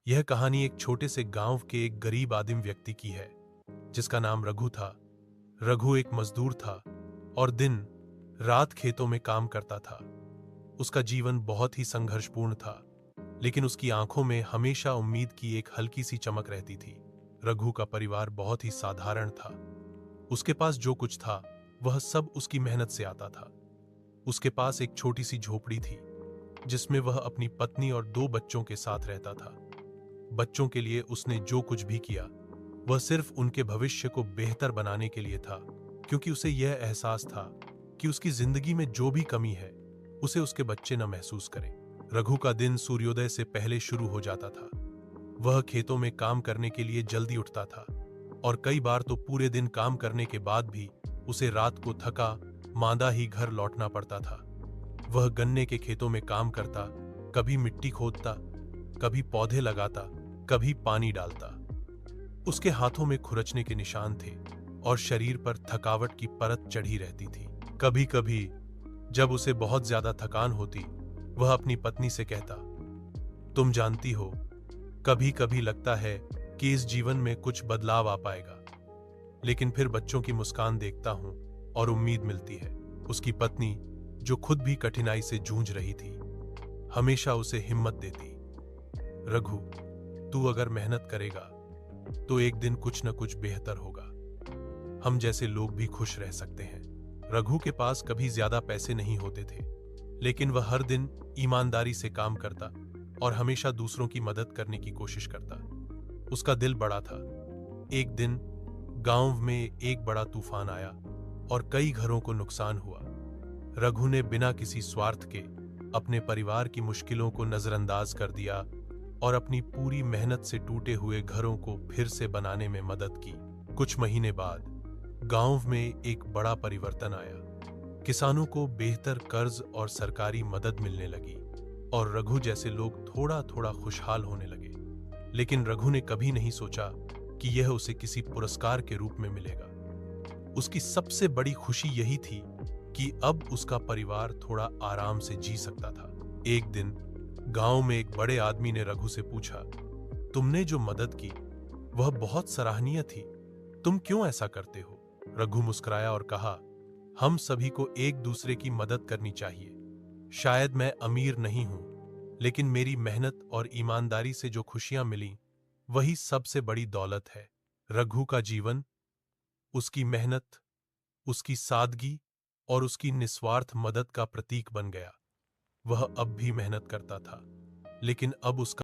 यह कहानी एक छोटे से गांव के एक गरीब आदिम व्यक्ति की है जिसका नाम रघु था। रघु एक मजदूर था और दिन रात खेतों में काम करता था। उसका जीवन बहुत ही संघर्षपूर्ण था, लेकिन उसकी आंखों में हमेशा उम्मीद की एक हल्की सी चमक रहती थी। रघु का परिवार बहुत ही साधारण था। उसके पास जो कुछ था वह सब उसकी मेहनत से आता था। उसके पास एक छोटी सी झोपड़ी थी जिसमें वह अपनी पत्नी और 2 बच्चों के साथ रहता था। बच्चों के लिए उसने जो कुछ भी किया वह सिर्फ उनके भविष्य को बेहतर बनाने के लिए था, क्योंकि उसे यह एहसास था कि उसकी जिंदगी में जो भी कमी है उसे उसके बच्चे न महसूस करें। रघु का दिन सूर्योदय से पहले शुरू हो जाता था। वह खेतों में काम करने के लिए जल्दी उठता था और कई बार तो पूरे दिन काम करने के बाद भी उसे रात को थका मांदा ही घर लौटना पड़ता था। वह गन्ने के खेतों में काम करता, कभी मिट्टी खोदता, कभी पौधे लगाता, कभी पानी डालता। उसके हाथों में खुरचने के निशान थे और शरीर पर थकावट की परत चढ़ी रहती थी। कभी कभी जब उसे बहुत ज्यादा थकान होती, वह अपनी पत्नी से कहता, तुम जानती हो, कभी कभी लगता है कि इस जीवन में कुछ बदलाव आ पाएगा, लेकिन फिर बच्चों की मुस्कान देखता हूं और उम्मीद मिलती है। उसकी पत्नी, जो खुद भी कठिनाई से जूझ रही थी, हमेशा उसे हिम्मत देती। रघु, तू अगर मेहनत करेगा तो एक दिन कुछ न कुछ बेहतर होगा। हम जैसे लोग भी खुश रह सकते हैं। रघु के पास कभी ज्यादा पैसे नहीं होते थे, लेकिन वह हर दिन ईमानदारी से काम करता और हमेशा दूसरों की मदद करने की कोशिश करता। उसका दिल बड़ा था। एक दिन गांव में एक बड़ा तूफान आया और कई घरों को नुकसान हुआ। रघु ने बिना किसी स्वार्थ के अपने परिवार की मुश्किलों को नजरअंदाज कर दिया और अपनी पूरी मेहनत से टूटे हुए घरों को फिर से बनाने में मदद की। कुछ महीने बाद गांव में एक बड़ा परिवर्तन आया। किसानों को बेहतर कर्ज और सरकारी मदद मिलने लगी और रघु जैसे लोग थोड़ा थोड़ा खुशहाल होने लगे। लेकिन रघु ने कभी नहीं सोचा कि यह उसे किसी पुरस्कार के रूप में मिलेगा। उसकी सबसे बड़ी खुशी यही थी कि अब उसका परिवार थोड़ा आराम से जी सकता था। एक दिन गांव में एक बड़े आदमी ने रघु से पूछा, तुमने जो मदद की वह बहुत सराहनीय थी, तुम क्यों ऐसा करते हो? रघु मुस्कुराया और कहा, हम सभी को एक दूसरे की मदद करनी चाहिए। शायद मैं अमीर नहीं हूं, लेकिन मेरी मेहनत और ईमानदारी से जो खुशियां मिली वही सबसे बड़ी दौलत है। रघु का जीवन उसकी मेहनत, उसकी सादगी और उसकी निस्वार्थ मदद का प्रतीक बन गया। वह अब भी मेहनत करता था, लेकिन अब उसका